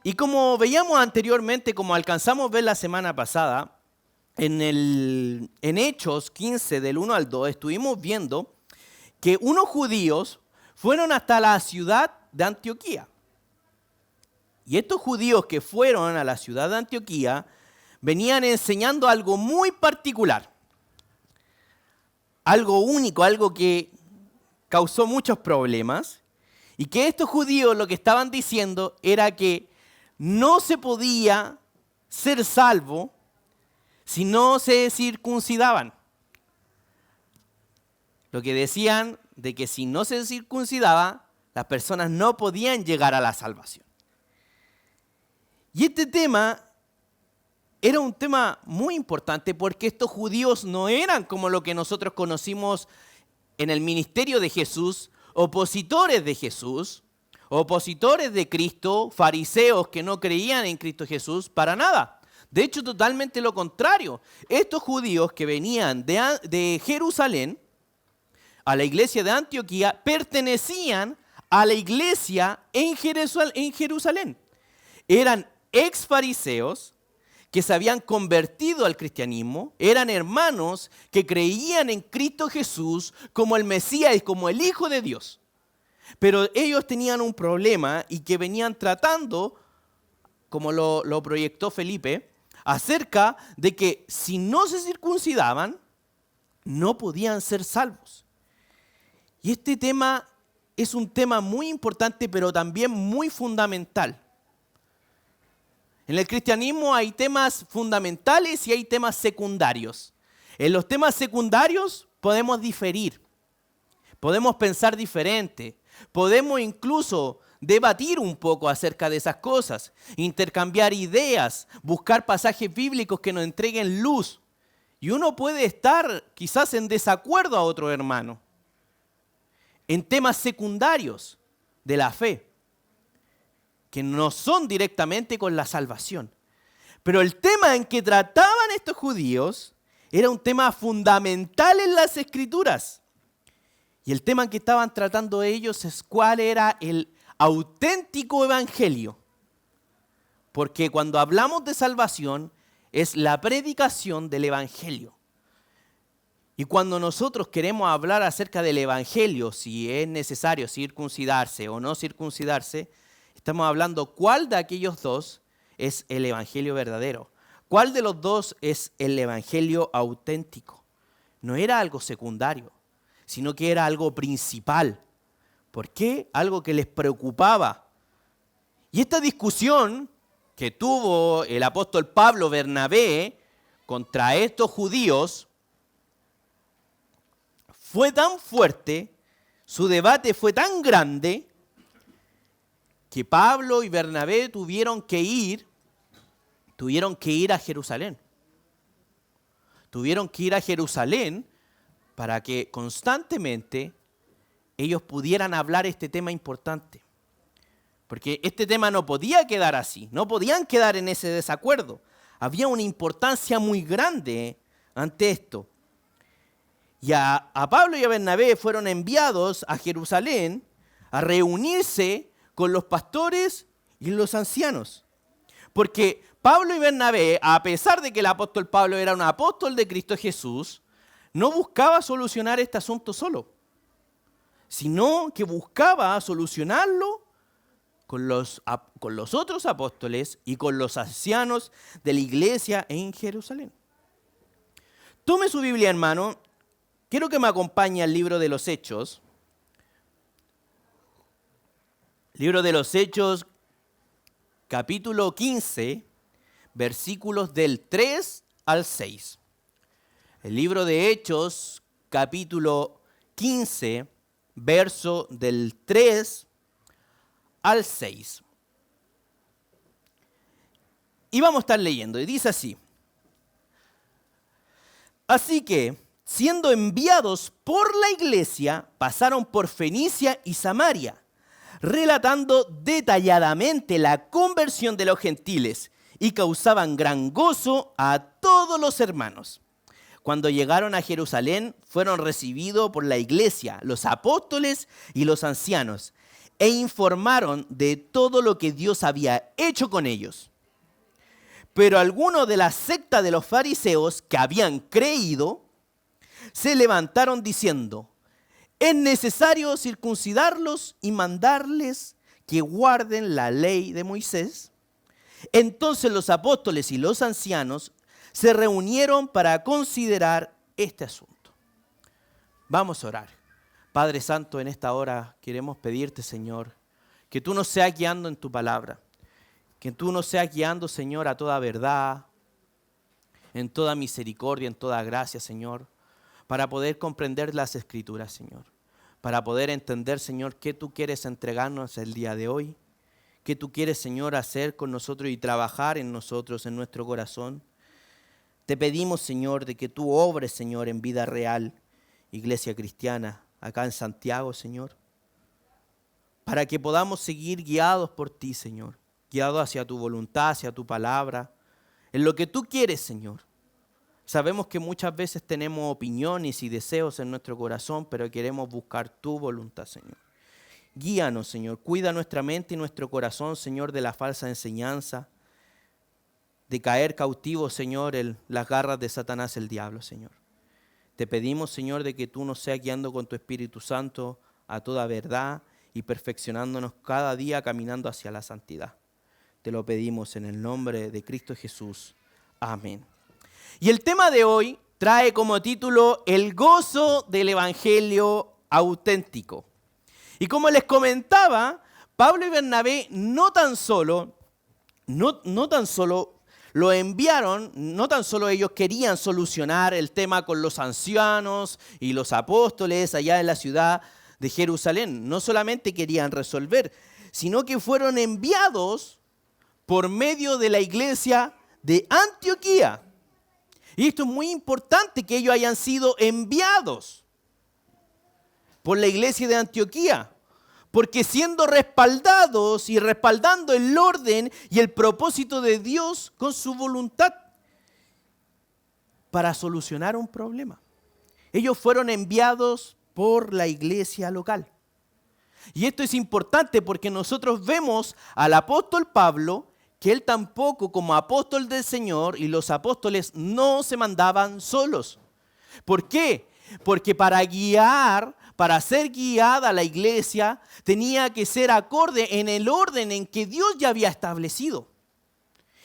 Y como veíamos anteriormente, como alcanzamos a ver la semana pasada, en Hechos 15, del 1 al 2, estuvimos viendo que unos judíos fueron hasta la ciudad de Antioquía. Y estos judíos que fueron a la ciudad de Antioquía venían enseñando algo muy particular, algo único, algo que causó muchos problemas, y que estos judíos lo que estaban diciendo era que no se podía ser salvo si no se circuncidaban. Lo que decían de que si no se circuncidaba, las personas no podían llegar a la salvación. Y este tema era un tema muy importante porque estos judíos no eran como lo que nosotros conocimos en el ministerio de Jesús, opositores de Jesús, opositores de Cristo, fariseos que no creían en Cristo Jesús, para nada. De hecho, totalmente lo contrario. Estos judíos que venían de Jerusalén a la iglesia de Antioquía pertenecían a la iglesia en Jerusalén. Eran ex fariseos que se habían convertido al cristianismo, eran hermanos que creían en Cristo Jesús como el Mesías y como el Hijo de Dios. Pero ellos tenían un problema y que venían tratando, como lo proyectó Felipe, acerca de que si no se circuncidaban, no podían ser salvos. Y este tema es un tema muy importante, pero también muy fundamental. En el cristianismo hay temas fundamentales y hay temas secundarios. En los temas secundarios podemos diferir, podemos pensar diferente, podemos incluso debatir un poco acerca de esas cosas, intercambiar ideas, buscar pasajes bíblicos que nos entreguen luz. Y uno puede estar quizás en desacuerdo a otro hermano. En temas secundarios de la fe, que no son directamente con la salvación. Pero el tema en que trataban estos judíos era un tema fundamental en las Escrituras. Y el tema en que estaban tratando ellos es cuál era el auténtico evangelio. Porque cuando hablamos de salvación es la predicación del evangelio. Y cuando nosotros queremos hablar acerca del evangelio, si es necesario circuncidarse o no circuncidarse, estamos hablando cuál de aquellos dos es el evangelio verdadero. ¿Cuál de los dos es el evangelio auténtico? No era algo secundario, sino que era algo principal. ¿Por qué? Algo que les preocupaba. Y esta discusión que tuvo el apóstol Pablo Bernabé contra estos judíos fue tan fuerte, su debate fue tan grande, que Pablo y Bernabé tuvieron que ir a Jerusalén. Tuvieron que ir a Jerusalén para que constantemente ellos pudieran hablar este tema importante. Porque este tema no podía quedar así, no podían quedar en ese desacuerdo. Había una importancia muy grande ante esto. Y a Pablo y a Bernabé fueron enviados a Jerusalén a reunirse con los pastores y los ancianos. Porque Pablo y Bernabé, a pesar de que el apóstol Pablo era un apóstol de Cristo Jesús, no buscaba solucionar este asunto solo, sino que buscaba solucionarlo con los otros apóstoles y con los ancianos de la iglesia en Jerusalén. Tome su Biblia, hermano. Quiero que me acompañe al libro de los Hechos. Libro de los Hechos, capítulo 15, versículos del 3 al 6. El libro de Hechos, capítulo 15, verso del 3 al 6. Y vamos a estar leyendo, y dice así: Así que, siendo enviados por la iglesia, pasaron por Fenicia y Samaria, relatando detalladamente la conversión de los gentiles, y causaban gran gozo a todos los hermanos. Cuando llegaron a Jerusalén, fueron recibidos por la iglesia, los apóstoles y los ancianos, e informaron de todo lo que Dios había hecho con ellos. Pero algunos de la secta de los fariseos que habían creído se levantaron diciendo: es necesario circuncidarlos y mandarles que guarden la ley de Moisés. Entonces los apóstoles y los ancianos se reunieron para considerar este asunto. Vamos a orar. Padre Santo, en esta hora queremos pedirte, Señor, que tú nos seas guiando en tu palabra. Que tú nos seas guiando, Señor, a toda verdad, en toda misericordia, en toda gracia, Señor, para poder comprender las Escrituras, Señor. Para poder entender, Señor, qué tú quieres entregarnos el día de hoy. Qué tú quieres, Señor, hacer con nosotros y trabajar en nosotros, en nuestro corazón. Te pedimos, Señor, de que tú obres, Señor, en Vida Real, Iglesia Cristiana, acá en Santiago, Señor. Para que podamos seguir guiados por ti, Señor. Guiados hacia tu voluntad, hacia tu palabra. En lo que tú quieres, Señor. Sabemos que muchas veces tenemos opiniones y deseos en nuestro corazón, pero queremos buscar tu voluntad, Señor. Guíanos, Señor. Cuida nuestra mente y nuestro corazón, Señor, de la falsa enseñanza, de caer cautivos, Señor, en las garras de Satanás, el diablo, Señor. Te pedimos, Señor, de que tú nos seas guiando con tu Espíritu Santo a toda verdad y perfeccionándonos cada día caminando hacia la santidad. Te lo pedimos en el nombre de Cristo Jesús. Amén. Y el tema de hoy trae como título El gozo del Evangelio auténtico. Y como les comentaba, Pablo y Bernabé no tan solo lo enviaron, no tan solo ellos querían solucionar el tema con los ancianos y los apóstoles allá en la ciudad de Jerusalén. No solamente querían resolver, sino que fueron enviados por medio de la iglesia de Antioquía. Y esto es muy importante, que ellos hayan sido enviados por la iglesia de Antioquía, porque siendo respaldados y respaldando el orden y el propósito de Dios con su voluntad para solucionar un problema. Ellos fueron enviados por la iglesia local. Y esto es importante porque nosotros vemos al apóstol Pablo que él tampoco, como apóstol del Señor, y los apóstoles no se mandaban solos. ¿Por qué? Porque para ser guiada la iglesia, tenía que ser acorde en el orden en que Dios ya había establecido.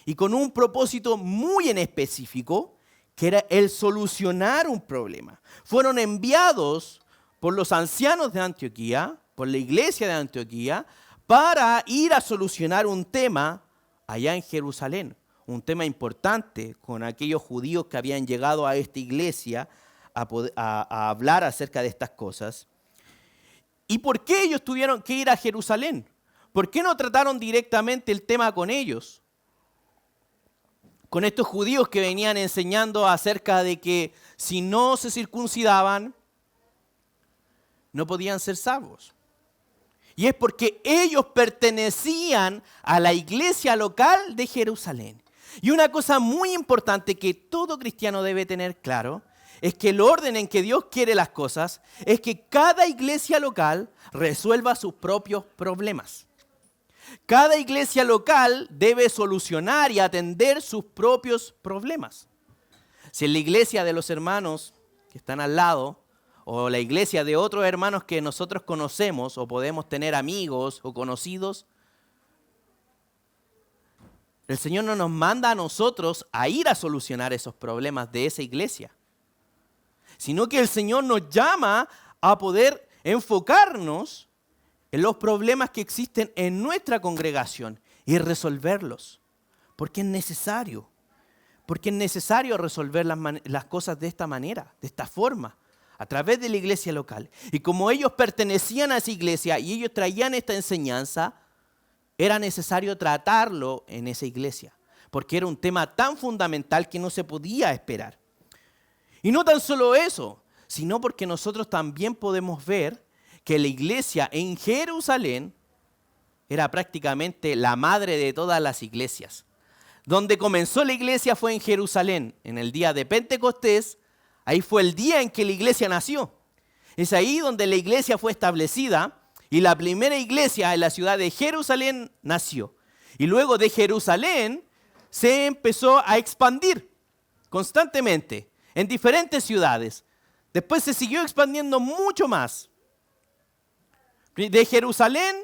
Y con un propósito muy en específico, que era el solucionar un problema. Fueron enviados por los ancianos de Antioquía, por la iglesia de Antioquía, para ir a solucionar un tema allá en Jerusalén, un tema importante con aquellos judíos que habían llegado a esta iglesia a hablar acerca de estas cosas. ¿Y por qué ellos tuvieron que ir a Jerusalén? ¿Por qué no trataron directamente el tema con ellos? Con estos judíos que venían enseñando acerca de que si no se circuncidaban, no podían ser salvos. Y es porque ellos pertenecían a la iglesia local de Jerusalén. Y una cosa muy importante que todo cristiano debe tener claro es que el orden en que Dios quiere las cosas es que cada iglesia local resuelva sus propios problemas. Cada iglesia local debe solucionar y atender sus propios problemas. Si en la iglesia de los hermanos que están al lado, o la iglesia de otros hermanos que nosotros conocemos o podemos tener amigos o conocidos, el Señor no nos manda a nosotros a ir a solucionar esos problemas de esa iglesia, sino que el Señor nos llama a poder enfocarnos en los problemas que existen en nuestra congregación y resolverlos, porque es necesario resolver las cosas de esta manera, de esta forma, a través de la iglesia local. Y como ellos pertenecían a esa iglesia y ellos traían esta enseñanza, era necesario tratarlo en esa iglesia, porque era un tema tan fundamental que no se podía esperar. Y no tan solo eso, sino porque nosotros también podemos ver que la iglesia en Jerusalén era prácticamente la madre de todas las iglesias. Donde comenzó la iglesia fue en Jerusalén, en el día de Pentecostés. Ahí fue el día en que la iglesia nació. Es ahí donde la iglesia fue establecida Y la primera iglesia en la ciudad de Jerusalén nació. Y luego de Jerusalén se empezó a expandir constantemente en diferentes ciudades. Después se siguió expandiendo mucho más. De Jerusalén,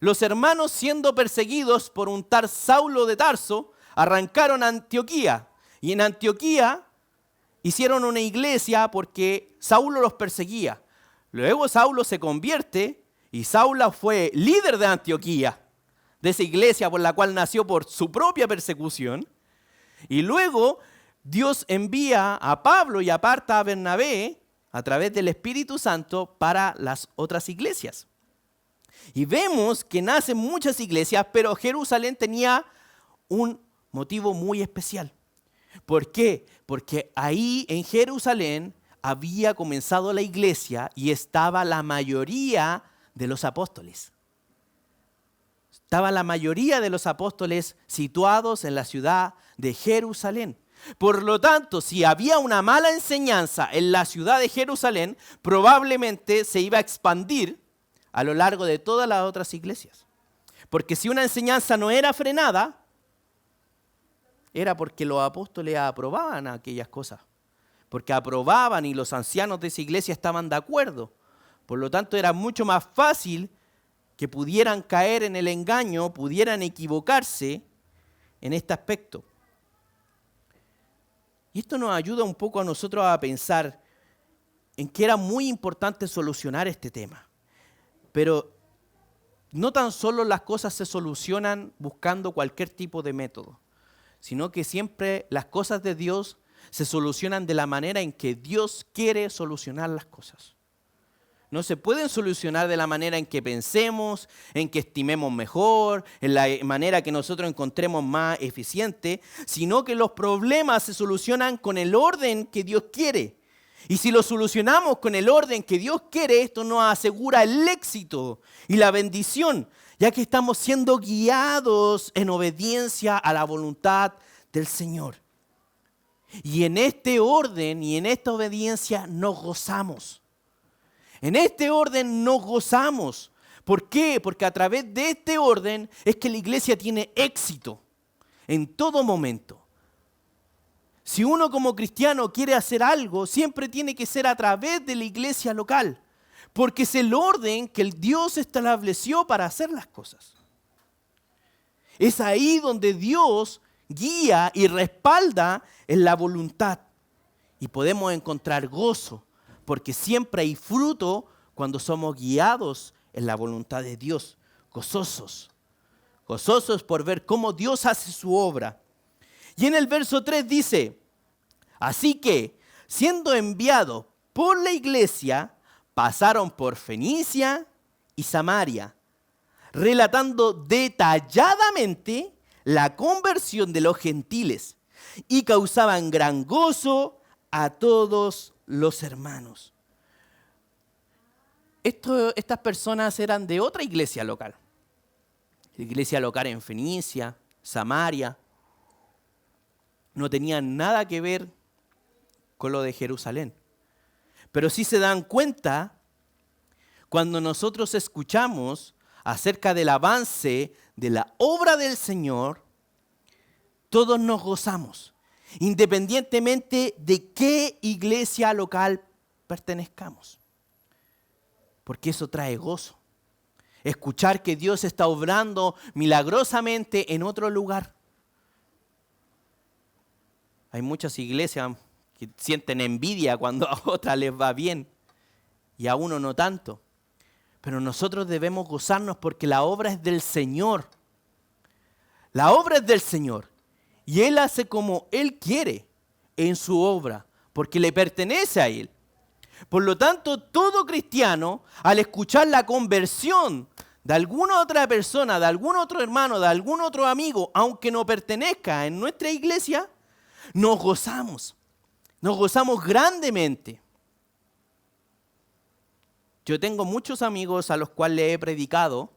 los hermanos, siendo perseguidos por un tal Saulo de Tarso, arrancaron a Antioquía. Y en Antioquía hicieron una iglesia porque Saulo los perseguía. Luego Saulo se convierte y Saulo fue líder de Antioquía, de esa iglesia por la cual nació por su propia persecución. Y luego Dios envía a Pablo y aparta a Bernabé a través del Espíritu Santo para las otras iglesias. Y vemos que nacen muchas iglesias, pero Jerusalén tenía un motivo muy especial. ¿Por qué? Porque ahí en Jerusalén había comenzado la iglesia y estaba la mayoría de los apóstoles. Estaba la mayoría de los apóstoles situados en la ciudad de Jerusalén. Por lo tanto, si había una mala enseñanza en la ciudad de Jerusalén, probablemente se iba a expandir a lo largo de todas las otras iglesias. Porque si una enseñanza no era frenada, era porque los apóstoles aprobaban aquellas cosas. Porque aprobaban y los ancianos de esa iglesia estaban de acuerdo. Por lo tanto, era mucho más fácil que pudieran caer en el engaño, pudieran equivocarse en este aspecto. Y esto nos ayuda un poco a nosotros a pensar en que era muy importante solucionar este tema. Pero no tan solo las cosas se solucionan buscando cualquier tipo de método, sino que siempre las cosas de Dios se solucionan de la manera en que Dios quiere solucionar las cosas. No se pueden solucionar de la manera en que pensemos, en que estimemos mejor, en la manera que nosotros encontremos más eficiente, sino que los problemas se solucionan con el orden que Dios quiere. Y si lo solucionamos con el orden que Dios quiere, esto nos asegura el éxito y la bendición, ya que estamos siendo guiados en obediencia a la voluntad del Señor. Y en este orden y en esta obediencia nos gozamos. En este orden nos gozamos. ¿Por qué? Porque a través de este orden es que la iglesia tiene éxito en todo momento. Si uno como cristiano quiere hacer algo, siempre tiene que ser a través de la iglesia local, porque es el orden que el Dios estableció para hacer las cosas. Es ahí donde Dios guía y respalda en la voluntad y podemos encontrar gozo, porque siempre hay fruto cuando somos guiados en la voluntad de Dios, gozosos por ver cómo Dios hace su obra. Y en el verso 3 dice, así que, siendo enviados por la iglesia, pasaron por Fenicia y Samaria, relatando detalladamente la conversión de los gentiles y causaban gran gozo a todos los hermanos. Estas personas eran de otra iglesia local. La iglesia local en Fenicia, Samaria, no tenían nada que ver con lo de Jerusalén. Pero sí se dan cuenta cuando nosotros escuchamos acerca del avance de la obra del Señor, todos nos gozamos, independientemente de qué iglesia local pertenezcamos. Porque eso trae gozo. Escuchar que Dios está obrando milagrosamente en otro lugar. Hay muchas iglesias que sienten envidia cuando a otras les va bien y a uno no tanto. Pero nosotros debemos gozarnos porque la obra es del Señor. La obra es del Señor. Y Él hace como Él quiere en su obra, porque le pertenece a Él. Por lo tanto, todo cristiano, al escuchar la conversión de alguna otra persona, de algún otro hermano, de algún otro amigo, aunque no pertenezca en nuestra iglesia, nos gozamos grandemente. Yo tengo muchos amigos a los cuales le he predicado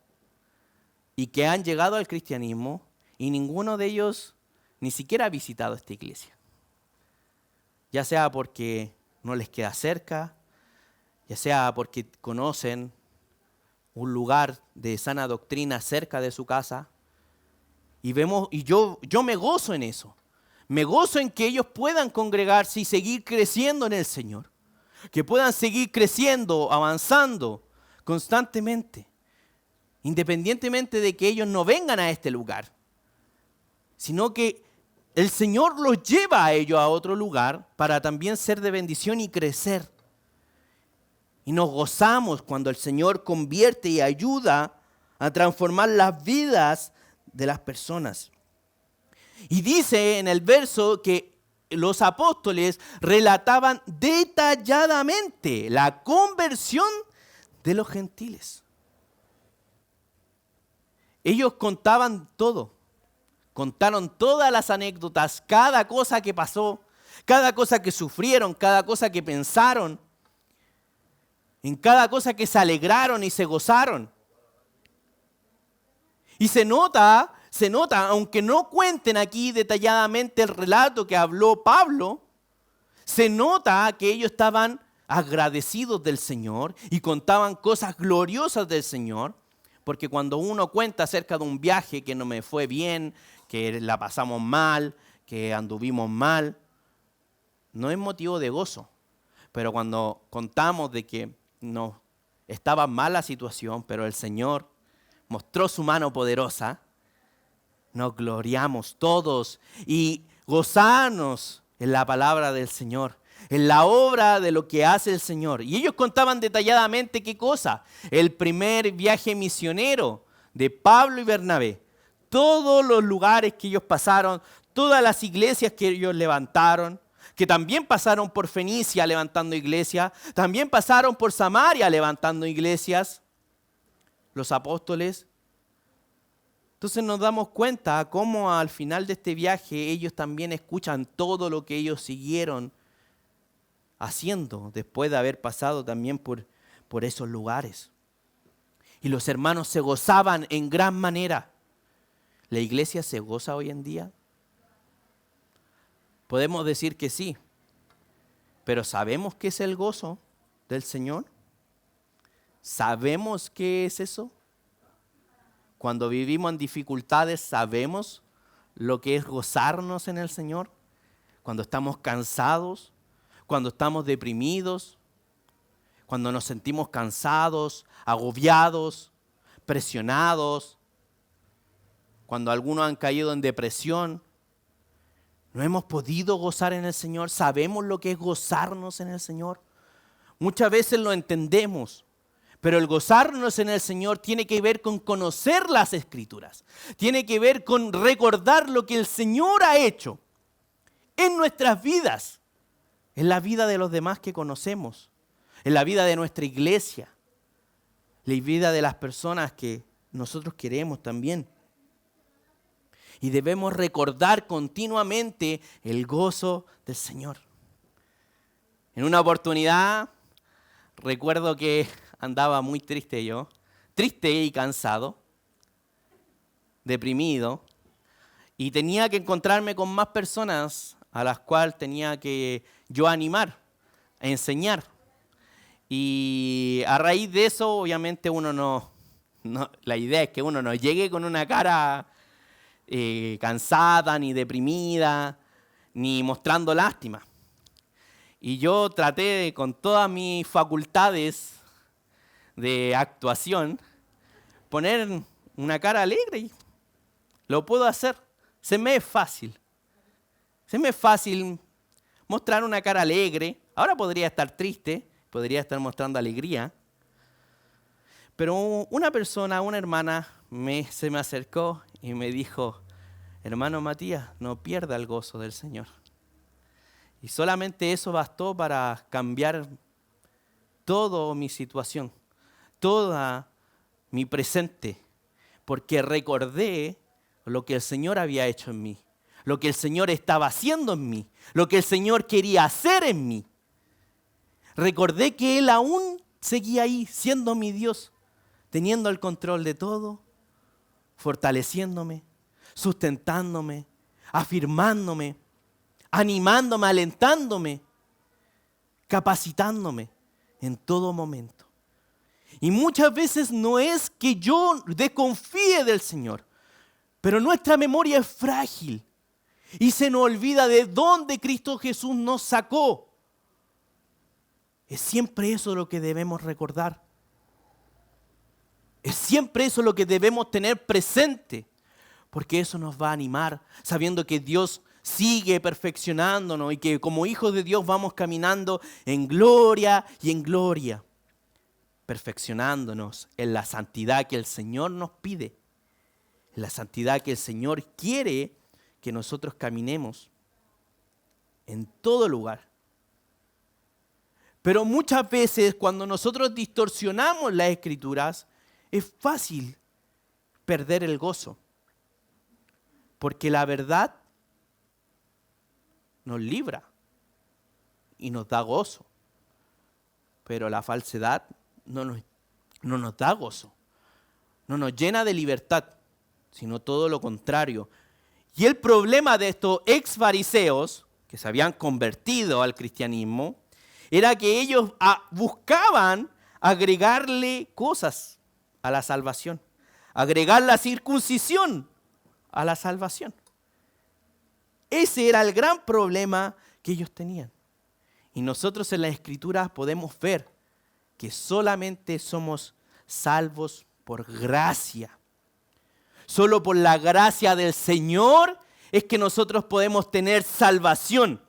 y que han llegado al cristianismo y ninguno de ellos ni siquiera ha visitado esta iglesia. Ya sea porque no les queda cerca, ya sea porque conocen un lugar de sana doctrina cerca de su casa. Y yo me gozo en eso. Me gozo en que ellos puedan congregarse y seguir creciendo en el Señor. Que puedan seguir creciendo, avanzando constantemente. Independientemente de que ellos no vengan a este lugar. Sino que el Señor los lleva a ellos a otro lugar para también ser de bendición y crecer. Y nos gozamos cuando el Señor convierte y ayuda a transformar las vidas de las personas. Y dice en el verso que los apóstoles relataban detalladamente la conversión de los gentiles. Ellos contaban todo. Contaron todas las anécdotas, cada cosa que pasó, cada cosa que sufrieron, cada cosa que pensaron, en cada cosa que se alegraron y se gozaron. Y se nota, aunque no cuenten aquí detalladamente el relato que habló Pablo, se nota que ellos estaban agradecidos del Señor y contaban cosas gloriosas del Señor, porque cuando uno cuenta acerca de un viaje que no me fue bien, que la pasamos mal, que anduvimos mal, no es motivo de gozo. Pero cuando contamos de que no estaba mal la situación, pero el Señor mostró su mano poderosa, nos gloriamos todos y gozarnos en la palabra del Señor, en la obra de lo que hace el Señor. Y ellos contaban detalladamente qué cosa. El primer viaje misionero de Pablo y Bernabé. Todos los lugares que ellos pasaron, todas las iglesias que ellos levantaron, que también pasaron por Fenicia levantando iglesias, también pasaron por Samaria levantando iglesias, los apóstoles. Entonces nos damos cuenta cómo al final de este viaje ellos también escuchan todo lo que ellos siguieron haciendo después de haber pasado también por esos lugares. Y los hermanos se gozaban en gran manera. ¿La iglesia se goza hoy en día? Podemos decir que sí, pero ¿sabemos qué es el gozo del Señor? ¿Sabemos qué es eso? Cuando vivimos en dificultades, ¿sabemos lo que es gozarnos en el Señor? Cuando estamos cansados, cuando estamos deprimidos, cuando nos sentimos cansados, agobiados, presionados, cuando algunos han caído en depresión, no hemos podido gozar en el Señor. ¿Sabemos lo que es gozarnos en el Señor? Muchas veces lo entendemos, pero el gozarnos en el Señor tiene que ver con conocer las Escrituras. Tiene que ver con recordar lo que el Señor ha hecho en nuestras vidas, en la vida de los demás que conocemos, en la vida de nuestra iglesia, la vida de las personas que nosotros queremos también. Y debemos recordar continuamente el gozo del Señor. En una oportunidad, recuerdo que andaba muy triste yo, triste y cansado, deprimido, y tenía que encontrarme con más personas a las cuales tenía que yo animar, enseñar. Y a raíz de eso, obviamente uno no la idea es que uno no llegue con una cara cansada, ni deprimida, ni mostrando lástima. Y yo traté con todas mis facultades de actuación poner una cara alegre y lo puedo hacer. Se me es fácil mostrar una cara alegre. Ahora podría estar triste, podría estar mostrando alegría. Pero una persona, una hermana, se me acercó y me dijo: hermano Matías, no pierda el gozo del Señor. Y solamente eso bastó para cambiar toda mi situación, toda mi presente, porque recordé lo que el Señor había hecho en mí, lo que el Señor estaba haciendo en mí, lo que el Señor quería hacer en mí. Recordé que Él aún seguía ahí, siendo mi Dios, teniendo el control de todo, fortaleciéndome, sustentándome, afirmándome, animándome, alentándome, capacitándome en todo momento. Y muchas veces no es que yo desconfíe del Señor, pero nuestra memoria es frágil y se nos olvida de dónde Cristo Jesús nos sacó. Es siempre eso lo que debemos recordar. Es siempre eso lo que debemos tener presente, porque eso nos va a animar, sabiendo que Dios sigue perfeccionándonos y que como hijos de Dios vamos caminando en gloria y en gloria, perfeccionándonos en la santidad que el Señor nos pide, en la santidad que el Señor quiere que nosotros caminemos en todo lugar. Pero muchas veces cuando nosotros distorsionamos las Escrituras, es fácil perder el gozo, porque la verdad nos libra y nos da gozo, pero la falsedad no nos da gozo, no nos llena de libertad, sino todo lo contrario. Y el problema de estos ex fariseos que se habían convertido al cristianismo era que ellos buscaban agregarle cosas a la salvación, agregar la circuncisión a la salvación. Ese era el gran problema que ellos tenían. Y nosotros en las Escrituras podemos ver que solamente somos salvos por gracia. Solo por la gracia del Señor es que nosotros podemos tener salvación.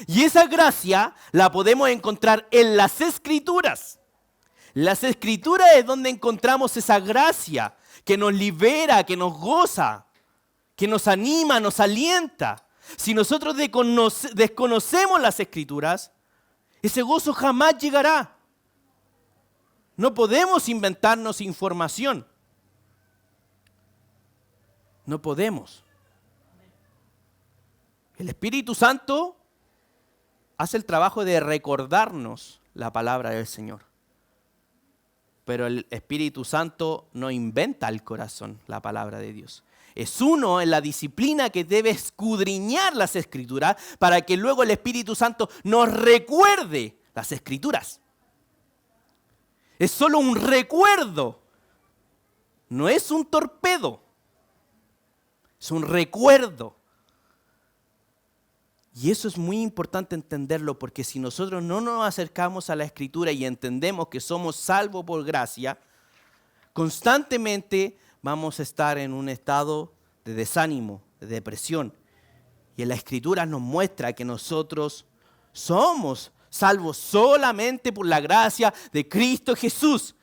Y esa gracia la podemos encontrar en las Escrituras. Las Escrituras es donde encontramos esa gracia que nos libera, que nos goza, que nos anima, nos alienta. Si nosotros desconocemos las Escrituras, ese gozo jamás llegará. No podemos inventarnos información. No podemos. El Espíritu Santo hace el trabajo de recordarnos la palabra del Señor. Pero el Espíritu Santo no inventa al corazón la palabra de Dios. Es uno en la disciplina que debe escudriñar las Escrituras para que luego el Espíritu Santo nos recuerde las Escrituras. Es solo un recuerdo, no es un torpedo, es un recuerdo. Y eso es muy importante entenderlo, porque si nosotros no nos acercamos a la Escritura y entendemos que somos salvos por gracia, constantemente vamos a estar en un estado de desánimo, de depresión. Y en la Escritura nos muestra que nosotros somos salvos solamente por la gracia de Cristo Jesús.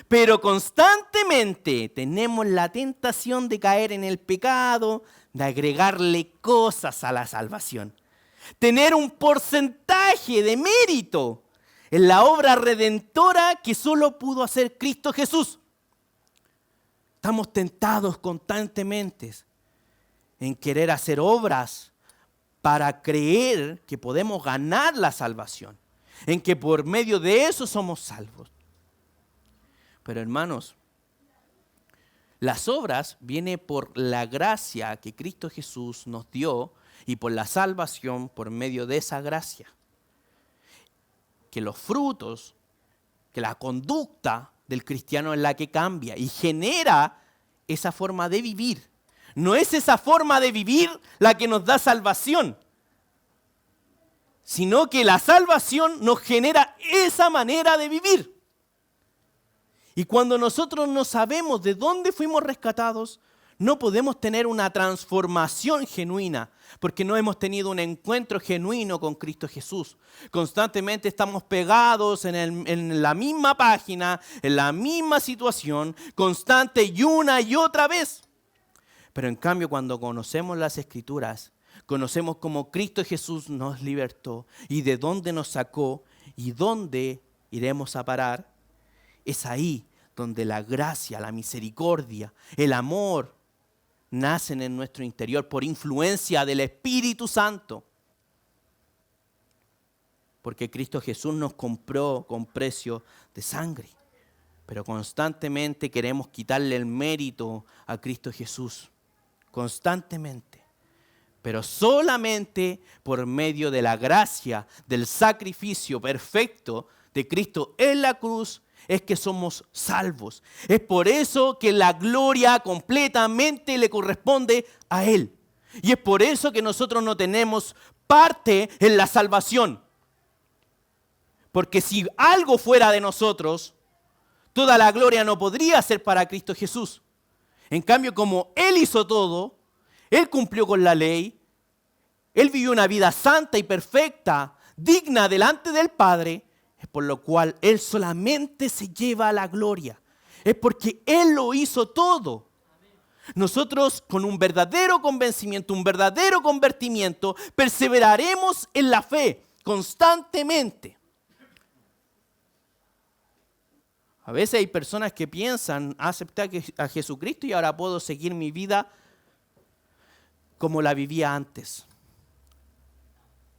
Pero constantemente tenemos la tentación de caer en el pecado, de agregarle cosas a la salvación. Tener un porcentaje de mérito en la obra redentora que solo pudo hacer Cristo Jesús. Estamos tentados constantemente en querer hacer obras para creer que podemos ganar la salvación, en que por medio de eso somos salvos. Pero hermanos, las obras vienen por la gracia que Cristo Jesús nos dio y por la salvación por medio de esa gracia. Que los frutos, que la conducta del cristiano es la que cambia y genera esa forma de vivir. No es esa forma de vivir la que nos da salvación, sino que la salvación nos genera esa manera de vivir. Y cuando nosotros no sabemos de dónde fuimos rescatados, no podemos tener una transformación genuina, porque no hemos tenido un encuentro genuino con Cristo Jesús. Constantemente estamos pegados en la misma página, en la misma situación, constante y una y otra vez. Pero en cambio, cuando conocemos las Escrituras, conocemos cómo Cristo Jesús nos libertó y de dónde nos sacó y dónde iremos a parar, es ahí donde la gracia, la misericordia, el amor nacen en nuestro interior por influencia del Espíritu Santo. Porque Cristo Jesús nos compró con precio de sangre. Pero constantemente queremos quitarle el mérito a Cristo Jesús. Constantemente. Pero solamente por medio de la gracia, del sacrificio perfecto de Cristo en la cruz, es que somos salvos. Es por eso que la gloria completamente le corresponde a Él. Y es por eso que nosotros no tenemos parte en la salvación. Porque si algo fuera de nosotros, toda la gloria no podría ser para Cristo Jesús. En cambio, como Él hizo todo, Él cumplió con la ley, Él vivió una vida santa y perfecta, digna delante del Padre, es por lo cual Él solamente se lleva la gloria. Es porque Él lo hizo todo. Nosotros con un verdadero convencimiento, un verdadero convertimiento, perseveraremos en la fe constantemente. A veces hay personas que piensan, aceptar a Jesucristo y ahora puedo seguir mi vida como la vivía antes.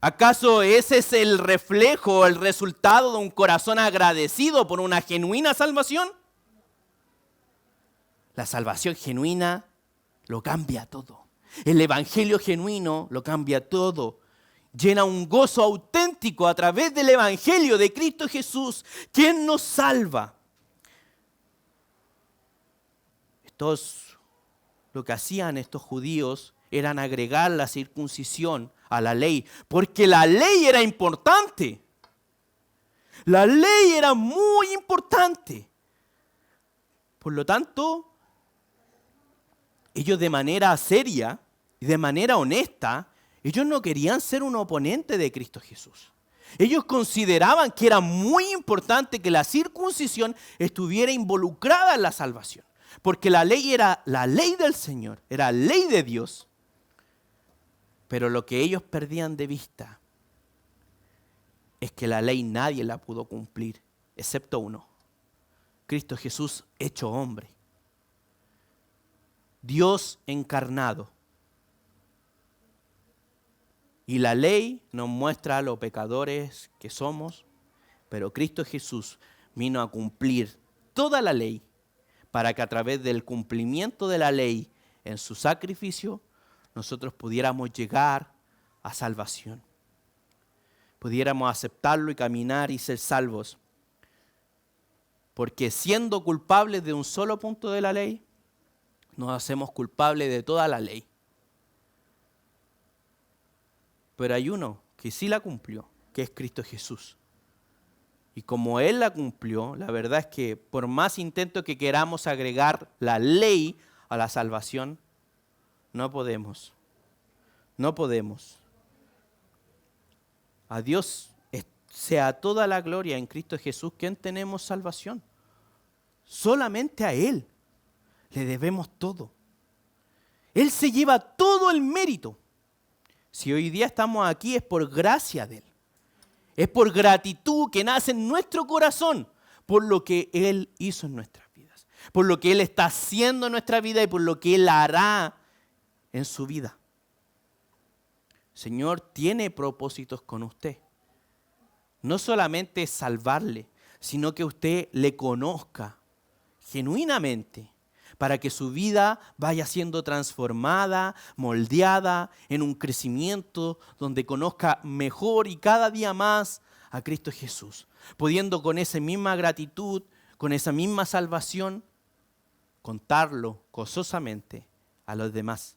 ¿Acaso ese es el reflejo, el resultado de un corazón agradecido por una genuina salvación? La salvación genuina lo cambia todo. El evangelio genuino lo cambia todo. Llena un gozo auténtico a través del evangelio de Cristo Jesús, quien nos salva. Lo que hacían estos judíos eran agregar la circuncisión a la ley, porque la ley era importante. La ley era muy importante. Por lo tanto, ellos de manera seria y de manera honesta, ellos no querían ser un oponente de Cristo Jesús. Ellos consideraban que era muy importante que la circuncisión estuviera involucrada en la salvación. Porque la ley era la ley del Señor, era ley de Dios. Pero lo que ellos perdían de vista es que la ley nadie la pudo cumplir, excepto uno. Cristo Jesús hecho hombre. Dios encarnado. Y la ley nos muestra lo pecadores que somos, pero Cristo Jesús vino a cumplir toda la ley para que a través del cumplimiento de la ley en su sacrificio nosotros pudiéramos llegar a salvación. Pudiéramos aceptarlo y caminar y ser salvos. Porque siendo culpables de un solo punto de la ley, nos hacemos culpables de toda la ley. Pero hay uno que sí la cumplió, que es Cristo Jesús. Y como Él la cumplió, la verdad es que por más intento que queramos agregar la ley a la salvación, no podemos. No podemos. A Dios sea toda la gloria en Cristo Jesús, que en tenemos salvación. Solamente a Él le debemos todo. Él se lleva todo el mérito. Si hoy día estamos aquí es por gracia de Él. Es por gratitud que nace en nuestro corazón por lo que Él hizo en nuestras vidas, por lo que Él está haciendo en nuestra vida y por lo que Él hará en su vida. Señor tiene propósitos con usted. No solamente es salvarle, sino que usted le conozca genuinamente para que su vida vaya siendo transformada, moldeada en un crecimiento donde conozca mejor y cada día más a Cristo Jesús, pudiendo con esa misma gratitud, con esa misma salvación, contarlo gozosamente a los demás.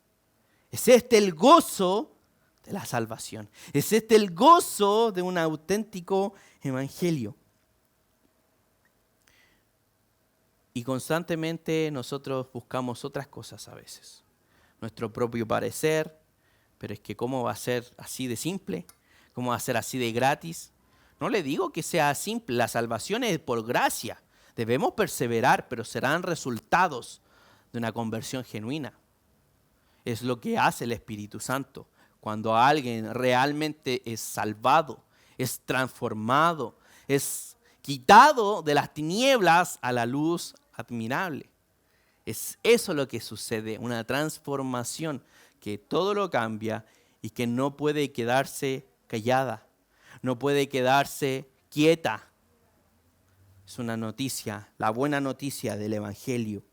Es este el gozo de la salvación. Es este el gozo de un auténtico evangelio. Y constantemente nosotros buscamos otras cosas a veces. Nuestro propio parecer, pero es que ¿cómo va a ser así de simple? ¿Cómo va a ser así de gratis? No le digo que sea simple, la salvación es por gracia. Debemos perseverar, pero serán resultados de una conversión genuina. Es lo que hace el Espíritu Santo. Cuando alguien realmente es salvado, es transformado, es quitado de las tinieblas a la luz admirable. Es eso lo que sucede, una transformación que todo lo cambia y que no puede quedarse callada, no puede quedarse quieta. Es una noticia, la buena noticia del Evangelio.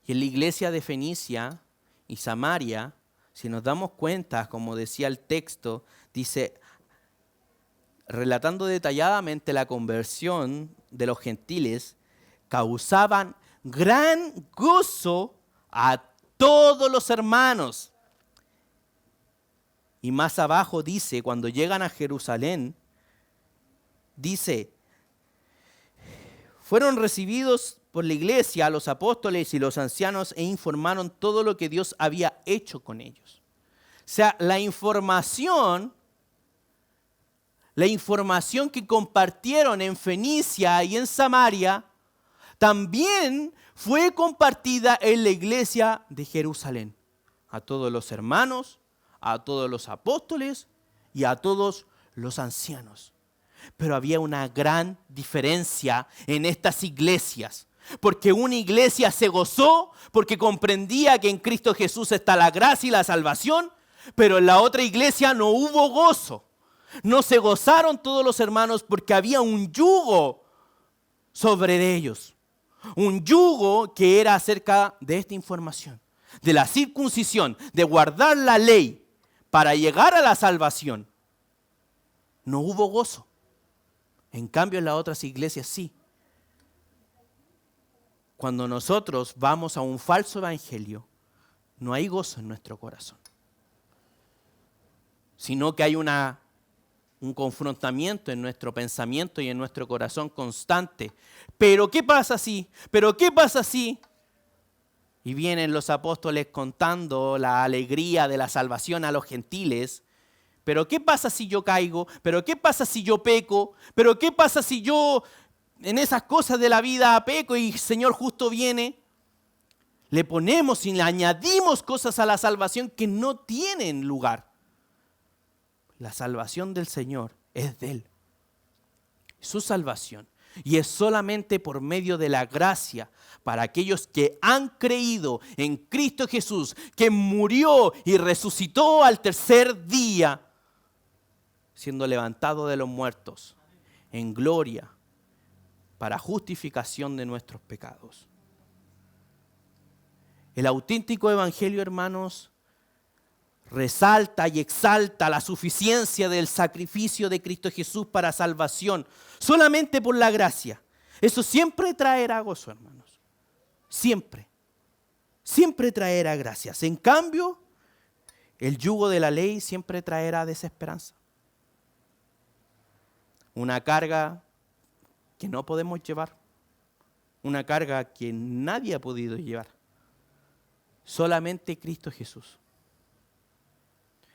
Y en la iglesia de Fenicia y Samaria, si nos damos cuenta, como decía el texto, dice, relatando detalladamente la conversión de los gentiles, causaban gran gozo a todos los hermanos. Y más abajo dice, cuando llegan a Jerusalén, dice, fueron recibidos por la iglesia, los apóstoles y los ancianos e informaron todo lo que Dios había hecho con ellos. O sea, la información que compartieron en Fenicia y en Samaria también fue compartida en la iglesia de Jerusalén. A todos los hermanos, a todos los apóstoles y a todos los ancianos. Pero había una gran diferencia en estas iglesias. Porque una iglesia se gozó porque comprendía que en Cristo Jesús está la gracia y la salvación, pero en la otra iglesia no hubo gozo. No se gozaron todos los hermanos porque había un yugo sobre ellos. Un yugo que era acerca de esta información, de la circuncisión, de guardar la ley para llegar a la salvación. No hubo gozo. En cambio en las otras iglesias sí. Cuando nosotros vamos a un falso evangelio, no hay gozo en nuestro corazón, sino que hay un confrontamiento en nuestro pensamiento y en nuestro corazón constante. ¿Pero qué pasa si? ¿Pero qué pasa si? Y vienen los apóstoles contando la alegría de la salvación a los gentiles. ¿Pero qué pasa si yo caigo? ¿Pero qué pasa si yo peco? ¿Pero qué pasa si yo en esas cosas de la vida peco y el Señor justo viene? Le ponemos y le añadimos cosas a la salvación que no tienen lugar. La salvación del Señor es de Él. Su salvación. Y es solamente por medio de la gracia para aquellos que han creído en Cristo Jesús, que murió y resucitó al tercer día, siendo levantado de los muertos en gloria para justificación de nuestros pecados. El auténtico evangelio, hermanos, resalta y exalta la suficiencia del sacrificio de Cristo Jesús para salvación, solamente por la gracia. Eso siempre traerá gozo, hermanos. Siempre. Siempre traerá gracias. En cambio, el yugo de la ley siempre traerá desesperanza. Una carga que no podemos llevar. Una carga que nadie ha podido llevar. Solamente Cristo Jesús.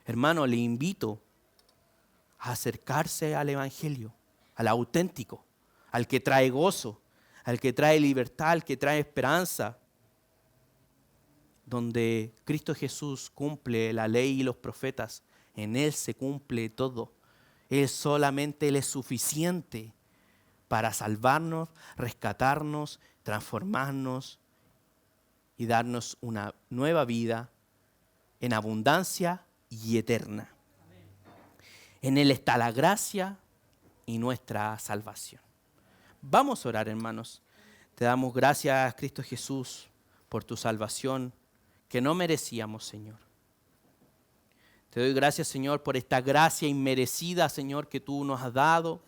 Hermano, le invito a acercarse al evangelio, al auténtico, al que trae gozo, al que trae libertad, al que trae esperanza, donde Cristo Jesús cumple la ley y los profetas. En Él se cumple todo. Él es suficiente para salvarnos, rescatarnos, transformarnos y darnos una nueva vida en abundancia y eterna. En Él está la gracia y nuestra salvación. Vamos a orar, hermanos. Te damos gracias, Cristo Jesús, por tu salvación que no merecíamos, Señor. Te doy gracias, Señor, por esta gracia inmerecida, Señor, que tú nos has dado,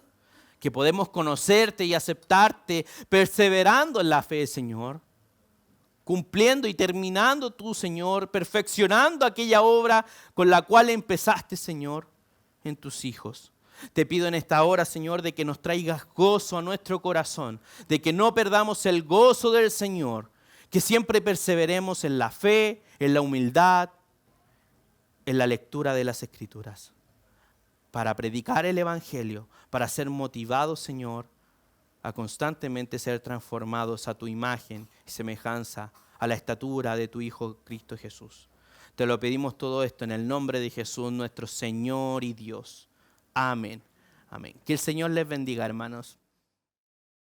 que podemos conocerte y aceptarte, perseverando en la fe, Señor, cumpliendo y terminando tú, Señor, perfeccionando aquella obra con la cual empezaste, Señor, en tus hijos. Te pido en esta hora, Señor, de que nos traigas gozo a nuestro corazón, de que no perdamos el gozo del Señor, que siempre perseveremos en la fe, en la humildad, en la lectura de las Escrituras, para predicar el Evangelio, para ser motivados, Señor, a constantemente ser transformados a tu imagen y semejanza, a la estatura de tu Hijo Cristo Jesús. Te lo pedimos todo esto en el nombre de Jesús, nuestro Señor y Dios. Amén. Amén. Que el Señor les bendiga, hermanos.